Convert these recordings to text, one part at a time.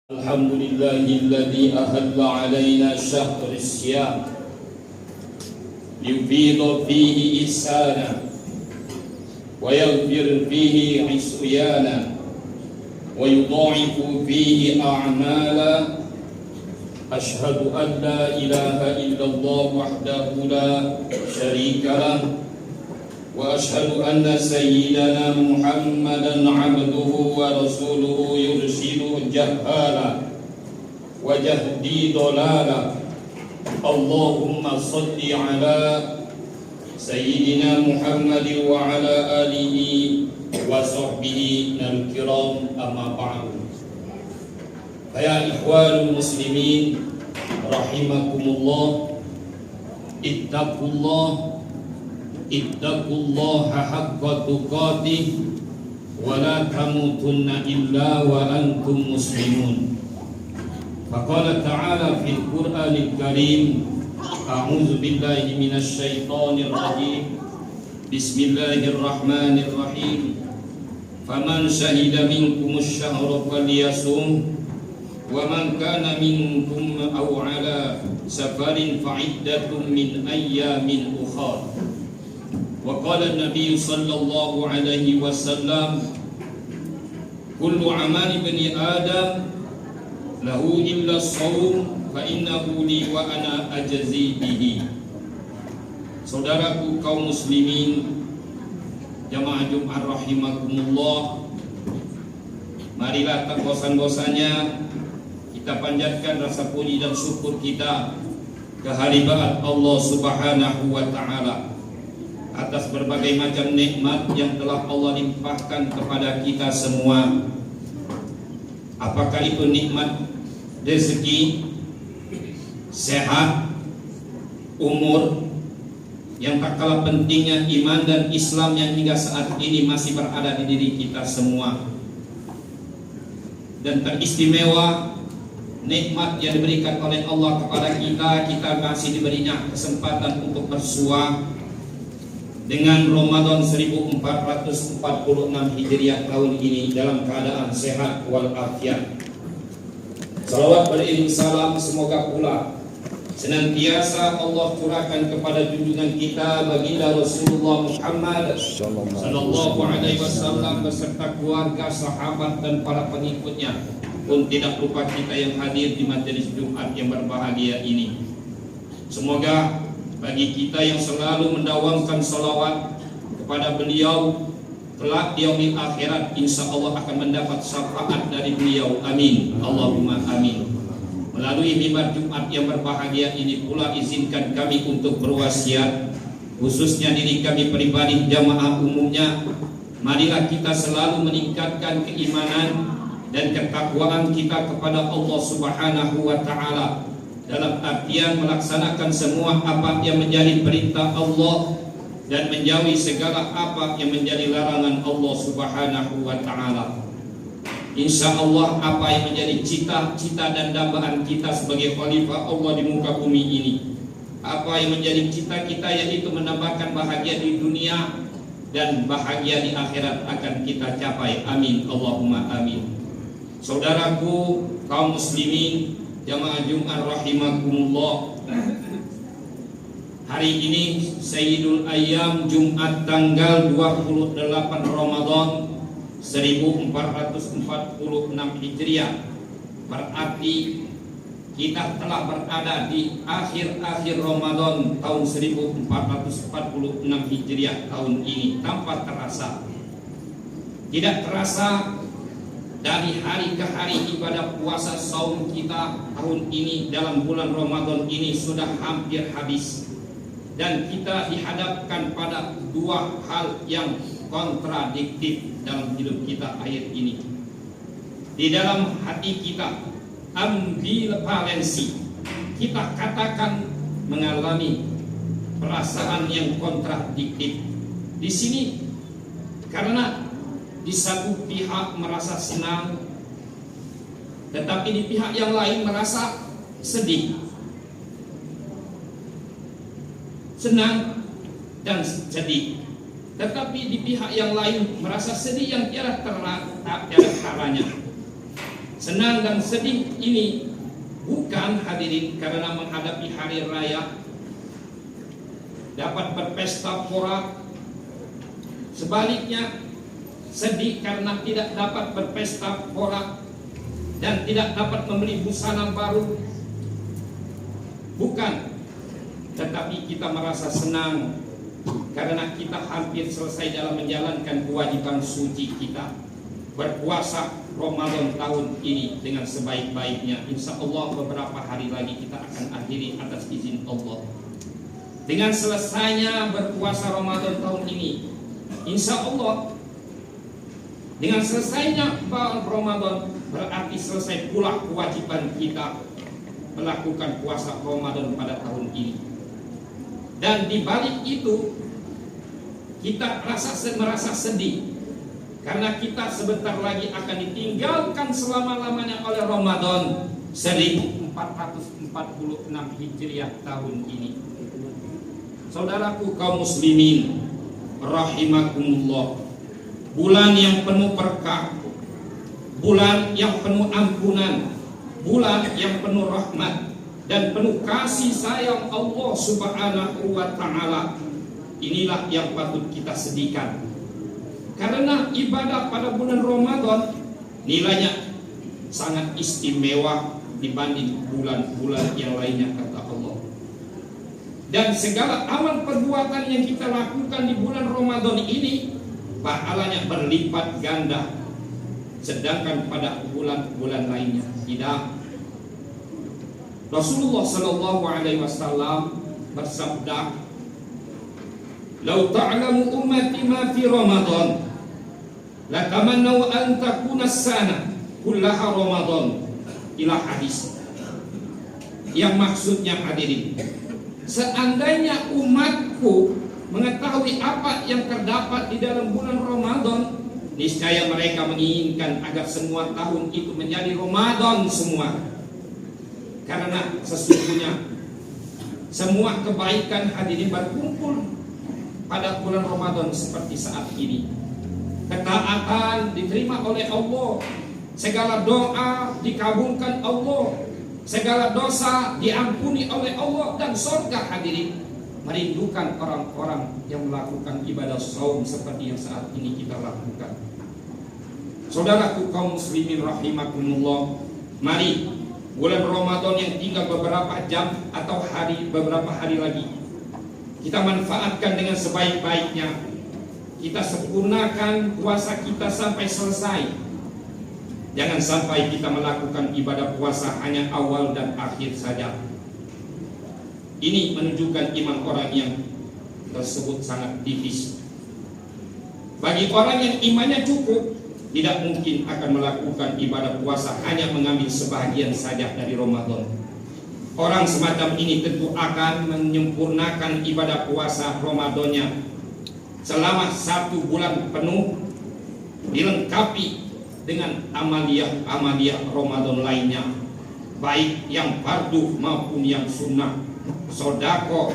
الحمد لله الذي أهل علينا شهر الصيام ليفيض فيه إحسانا ويغفر فيه عصيانا ويضاعف فيه أعمالا. أشهد أن لا إله إلا الله وحده لا شريك له وأشهد أن سيدنا محمدا عبده ورسوله يرشد الجهالا ويهدي ضلالا. اللهم صل على سيدنا محمد وعلى آله وصحبه الكرام، أما بعد. فيا إخوان المسلمين رحمكم الله، اتقوا الله حق تقاته ولا تموتن إلا وأنتم مسلمون. فقال تعالى في القرآن الكريم: أعوذ بالله من الشيطان الرجيم، بسم الله الرحمن الرحيم. فمن شهد منكم الشهر فليصم ومن كان منكم أو على سفر فعدة من أيام أخر. وقال النبي صلى الله عليه وسلم: كل عمل بني آدم له إلا الصوم فإنه لي وأنا أجزي به. Saudaraku kaum muslimin, jamaah Jumat rahimakumullah, marilah tak bosan-bosannya kita panjatkan rasa puji dan syukur kita kehadirat Allah Subhanahu wa taala atas berbagai macam nikmat yang telah Allah limpahkan kepada kita semua. Apakah itu nikmat rezeki, sehat, umur, yang tak kalah pentingnya iman dan Islam yang hingga saat ini masih berada di diri kita semua. Dan teristimewa nikmat yang diberikan oleh Allah kepada kita masih diberinya kesempatan untuk bersuah dengan Ramadan 1446 Hijriah tahun ini dalam keadaan sehat walafiat. Salawat beriring salam semoga pula senantiasa Allah curahkan kepada junjungan kita baginda Rasulullah Muhammad sallallahu alaihi wasallam beserta keluarga, sahabat dan para pengikutnya, pun tidak lupa kita yang hadir di majelis Jumat yang berbahagia ini. Semoga bagi kita yang selalu mendawamkan salawat kepada beliau, kelak di yaumil akhirat insya Allah akan mendapat syafaat dari beliau. Amin, Allahumma amin. Melalui mimbar Jumat yang berbahagia ini pula izinkan kami untuk berwasiat, khususnya diri kami pribadi, jamaah umumnya. Marilah kita selalu meningkatkan keimanan dan ketakwaan kita kepada Allah Subhanahu wa taala, dalam artian melaksanakan semua apa yang menjadi perintah Allah dan menjauhi segala apa yang menjadi larangan Allah Subhanahu wa taala. Insya Allah apa yang menjadi cita-cita dan dambaan kita sebagai khalifah Allah di muka bumi ini, apa yang menjadi cita kita, yaitu menambahkan bahagia di dunia dan bahagia di akhirat, akan kita capai. Amin, Allahumma amin. Saudaraku kaum muslimin, jamaah Jumat rahimakumullah, hari ini Sayyidul Ayyam, Jumat tanggal 28 Ramadan 1446 Hijriah, berarti kita telah berada di akhir-akhir Ramadan tahun 1446 Hijriah tahun ini. Tanpa terasa, tidak terasa, dari hari ke hari ibadah puasa saum kita tahun ini dalam bulan Ramadan ini sudah hampir habis, dan kita dihadapkan pada dua hal yang kontradiktif dalam hidup kita akhir ini. Di dalam hati kita ambivalensi, kita katakan mengalami perasaan yang kontradiktif di sini, karena di satu pihak merasa senang, tetapi di pihak yang lain merasa sedih. Senang dan sedih, tetapi di pihak yang lain merasa sedih yang tiada taranya. Senang dan sedih ini bukan hadirin karena menghadapi hari raya dapat berpesta pora. Sebaliknya sedih karena tidak dapat berpesta pora dan tidak dapat membeli busana baru. Bukan, tetapi kita merasa senang karena kita hampir selesai dalam menjalankan kewajiban suci kita, berpuasa Ramadan tahun ini dengan sebaik-baiknya. Insya Allah beberapa hari lagi kita akan akhiri atas izin Allah. Dengan selesainya berpuasa Ramadan tahun ini, insya Allah dengan selesainya Ramadan berarti selesai pula kewajiban kita melakukan puasa Ramadan pada tahun ini. Dan di balik itu kita merasa sedih karena kita sebentar lagi akan ditinggalkan selama-lamanya oleh Ramadan 1446 Hijriah tahun ini. Saudaraku kaum muslimin rahimakumullah, bulan yang penuh berkah, bulan yang penuh ampunan, bulan yang penuh rahmat dan penuh kasih sayang Allah Subhanahu wa ta'ala. Inilah yang patut kita sedihkan. Karena ibadah pada bulan Ramadan nilainya sangat istimewa dibanding bulan-bulan yang lainnya, kata Allah. Dan segala amal perbuatan yang kita lakukan di bulan Ramadan ini pahalanya berlipat ganda, sedangkan pada bulan-bulan lainnya tidak. Rasulullah Shallallahu Alaihi Wasallam bersabda, "Lau ta'lamu ummati ma fi Ramadan, la tamannau an takuna sana kullaha Ramadan." Ila hadis yang maksudnya hadirin, seandainya umatku mengetahui apa yang terdapat di dalam bulan Ramadan, niscaya mereka menginginkan agar semua tahun itu menjadi Ramadan semua. Karena sesungguhnya semua kebaikan hadirin berkumpul pada bulan Ramadan seperti saat ini. Ketaatan diterima oleh Allah, segala doa dikabulkan Allah, segala dosa diampuni oleh Allah, dan surga hadirin merindukan orang-orang yang melakukan ibadah saum seperti yang saat ini kita lakukan. Saudaraku kaum muslimin rahimakumullah, mari bulan Ramadan yang tinggal beberapa jam atau beberapa hari lagi kita manfaatkan dengan sebaik-baiknya. Kita sempurnakan puasa kita sampai selesai. Jangan sampai kita melakukan ibadah puasa hanya awal dan akhir saja. Ini menunjukkan iman orang yang tersebut sangat tipis. Bagi orang yang imannya cukup, tidak mungkin akan melakukan ibadah puasa hanya mengambil sebahagian saja dari Ramadan. Orang semacam ini tentu akan menyempurnakan ibadah puasa Ramadannya selama 1 bulan penuh, dilengkapi dengan amaliyah Ramadan lainnya, baik yang fardu maupun yang sunnah, sedekah,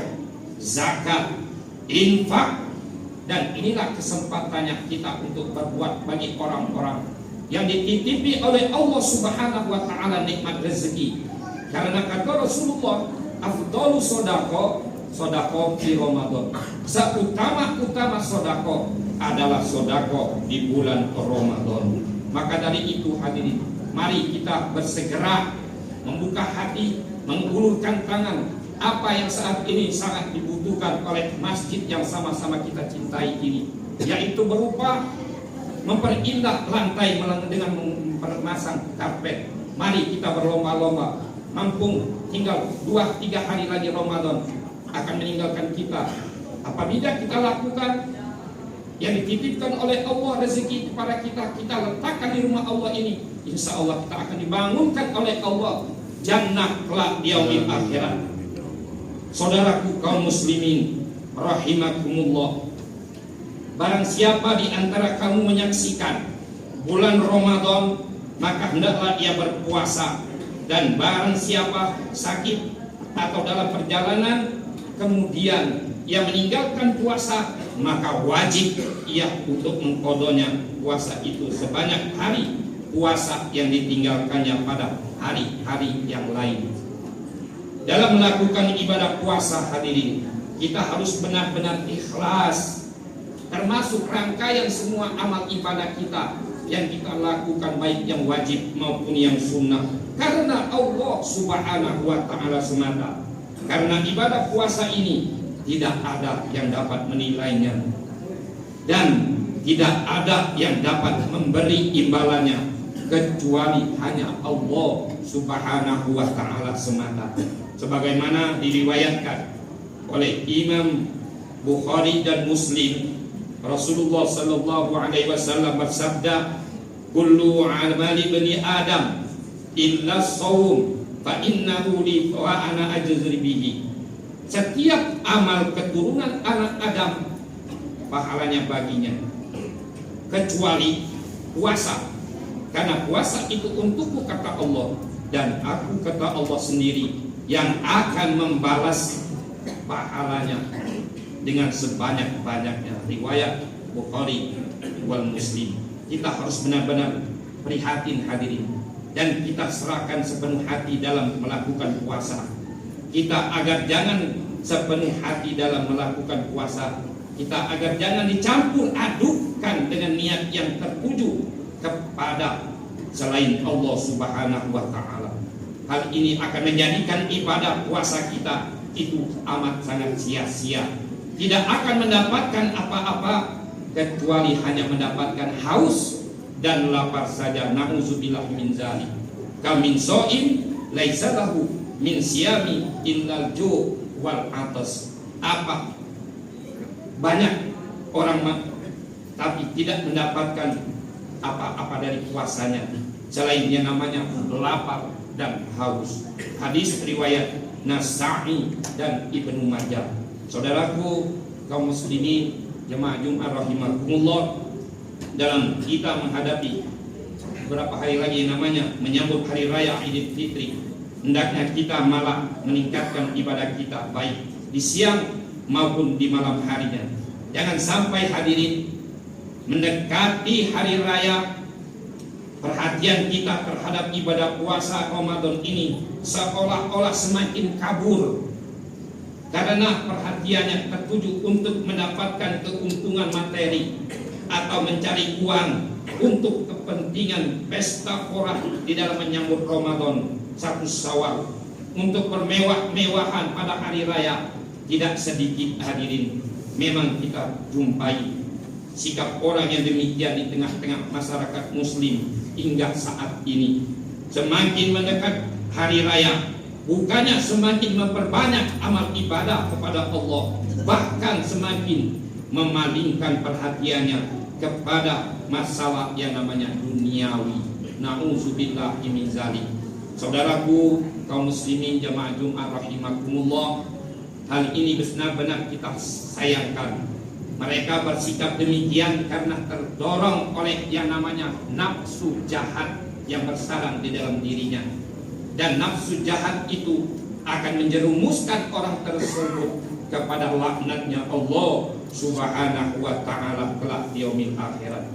zakat, infak. Dan inilah kesempatannya kita untuk berbuat bagi orang-orang yang dititipi oleh Allah Subhanahu wa ta'ala nikmat rezeki. Karena kata Rasulullah, afdalu sedekah di Ramadan. Seutama-utama sedekah adalah sedekah di bulan Ramadan. Maka dari itu hadirin, mari kita bersegera membuka hati, mengulurkan tangan. Apa yang saat ini sangat dibutuhkan oleh masjid yang sama-sama kita cintai ini, yaitu berupa memperindah lantai dengan memasang karpet. Mari kita berlomba-lomba. Mumpung tinggal 2-3 hari lagi Ramadan akan meninggalkan kita. Apabila kita lakukan yang dititipkan oleh Allah rezeki kepada kita, kita letakkan di rumah Allah ini, insya Allah kita akan dibangunkan oleh Allah jannah kelak di yaumil akhirat. Saudaraku kaum muslimin rahimakumullah, barang siapa di antara kamu menyaksikan bulan Ramadan, maka hendaklah ia berpuasa. Dan barang siapa sakit atau dalam perjalanan kemudian ia meninggalkan puasa, maka wajib ia untuk mengqadanya puasa itu sebanyak hari puasa yang ditinggalkannya pada hari-hari yang lain. Dalam melakukan ibadah puasa hadirin, kita harus benar-benar ikhlas, termasuk rangkaian semua amal ibadah kita yang kita lakukan, baik yang wajib maupun yang sunnah, karena Allah Subhanahu wa ta'ala semata. Karena ibadah puasa ini tidak ada yang dapat menilainya dan tidak ada yang dapat memberi imbalannya kecuali hanya Allah Subhanahu wa ta'ala semata. Sebagaimana diriwayatkan oleh Imam Bukhari dan Muslim, Rasulullah sallallahu alaihi wasallam bersabda, "Kullu amali bani Adam illa shaum fa innahu li wa ana ajzi bihi." Setiap amal keturunan anak Adam pahalanya baginya kecuali puasa, karena puasa itu untukku kata Allah, dan aku kata Allah sendiri yang akan membalas pahalanya dengan sebanyak-banyaknya. Riwayat Bukhari wal Muslim. Kita harus benar-benar prihatin hadirin, dan kita serahkan sepenuh hati dalam melakukan puasa kita, agar jangan sepenuh hati dalam melakukan puasa kita, agar jangan dicampur adukkan dengan niat yang tertuju kepada selain Allah Subhanahu wa ta'ala. Hal ini akan menjadikan ibadah puasa kita itu amat sangat sia-sia, tidak akan mendapatkan apa-apa kecuali hanya mendapatkan haus dan lapar saja. Na'udzubillah min dzalik. Kamin so'im laisa lahu min siyami illal ju' wal atas. Apa banyak orang tapi tidak mendapatkan apa-apa dari puasanya selain yang namanya lapar dan haus. Hadis riwayat Nasa'i dan Ibnu Majah. Saudaraku kaum muslimin jemaah Jumat rahimakumullah, dalam kita menghadapi beberapa hari lagi yang namanya menyambut hari raya Idul Fitri, hendaknya kita malah meningkatkan ibadah kita baik di siang maupun di malam harinya. Jangan sampai hadirin mendekati hari raya perhatian kita terhadap ibadah puasa Ramadan ini seolah-olah semakin kabur, karena perhatiannya tertuju untuk mendapatkan keuntungan materi atau mencari uang untuk kepentingan pesta porah di dalam menyambut Ramadan 1 Syawal, untuk bermewah-mewahan pada hari raya. Tidak sedikit hadirin memang kita jumpai sikap orang yang demikian di tengah-tengah masyarakat muslim hingga saat ini. Semakin mendekat hari raya, bukannya semakin memperbanyak amal ibadah kepada Allah, bahkan semakin memalingkan perhatiannya kepada masalah yang namanya duniawi. Na'udzubillah min dzalik. Saudaraku kaum muslimin jamaah Jumat rahimakumullah, hal ini benar-benar kita sayangkan. Mereka bersikap demikian karena terdorong oleh yang namanya nafsu jahat yang bersarang di dalam dirinya, dan nafsu jahat itu akan menjerumuskan orang tersebut kepada laknatnya Allah Subhanahu wa ta'ala kelak di yaumil akhirat.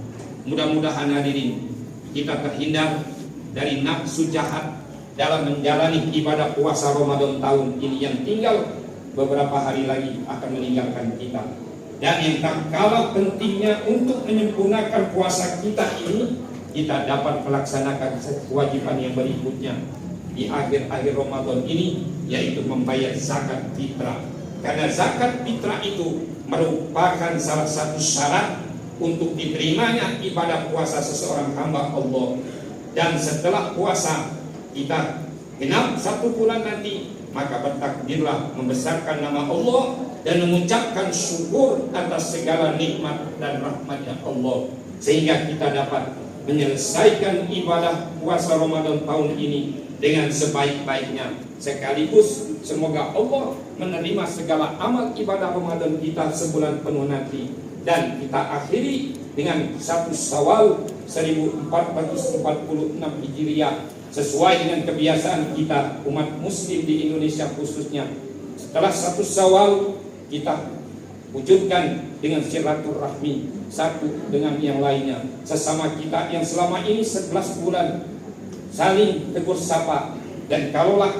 Mudah-mudahan hadirin kita terhindar dari nafsu jahat dalam menjalani ibadah puasa Ramadan tahun ini yang tinggal beberapa hari lagi akan meninggalkan kita. Dan yang tak kalah pentingnya untuk menyempurnakan puasa kita ini, kita dapat melaksanakan kewajiban yang berikutnya di akhir-akhir Ramadan ini, yaitu membayar zakat fitrah. Karena zakat fitrah itu merupakan salah satu syarat untuk diterimanya ibadah puasa seseorang hamba Allah. Dan setelah puasa kita genap 1 bulan nanti, maka bertakbirlah membesarkan nama Allah dan mengucapkan syukur atas segala nikmat dan rahmatnya Allah, sehingga kita dapat menyelesaikan ibadah puasa Ramadan tahun ini dengan sebaik-baiknya. Sekaligus semoga Allah menerima segala amal ibadah Ramadan kita sebulan penuh nanti, dan kita akhiri dengan 1 Syawal 1446 Hijriah sesuai dengan kebiasaan kita umat muslim di Indonesia khususnya. Setelah 1 Syawal kita wujudkan dengan silaturahmi satu dengan yang lainnya, sesama kita yang selama ini 11 bulan saling tegur sapa. Dan kalaulah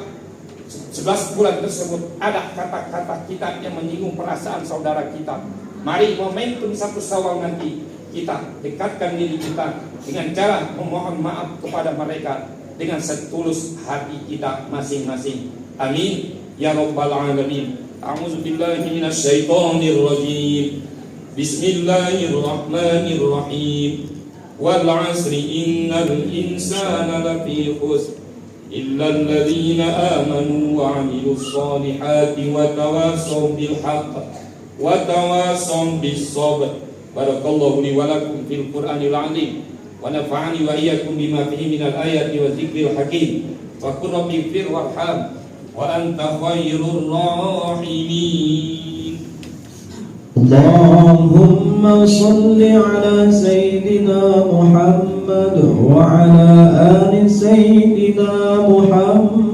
11 bulan tersebut ada kata-kata kita yang menyinggung perasaan saudara kita, mari momentum 1 Syawal nanti kita dekatkan diri kita dengan cara memohon maaf kepada mereka dengan setulus hati kita masing-masing. Amin ya rabbal alamin. A'udzu billahi minasyaitonir rajim. Bismillahirrahmanirrahim. Wal 'asri innal insana lafi khusr illa alladhina amanu wa 'amilus solihati wa tawassaw bil haqq wa tawassaw bis sabr. Barakallahu li wa lakum fil Qur'anil 'azim wa nafa'ani wa iyyakum bima fihi minal ayati wa dzikril hakim. Wa qur rabbi fir warham wa anta khairur rahimin. Allahumma salli ala Sayyidina Muhammad wa ala ali Sayyidina Muhammad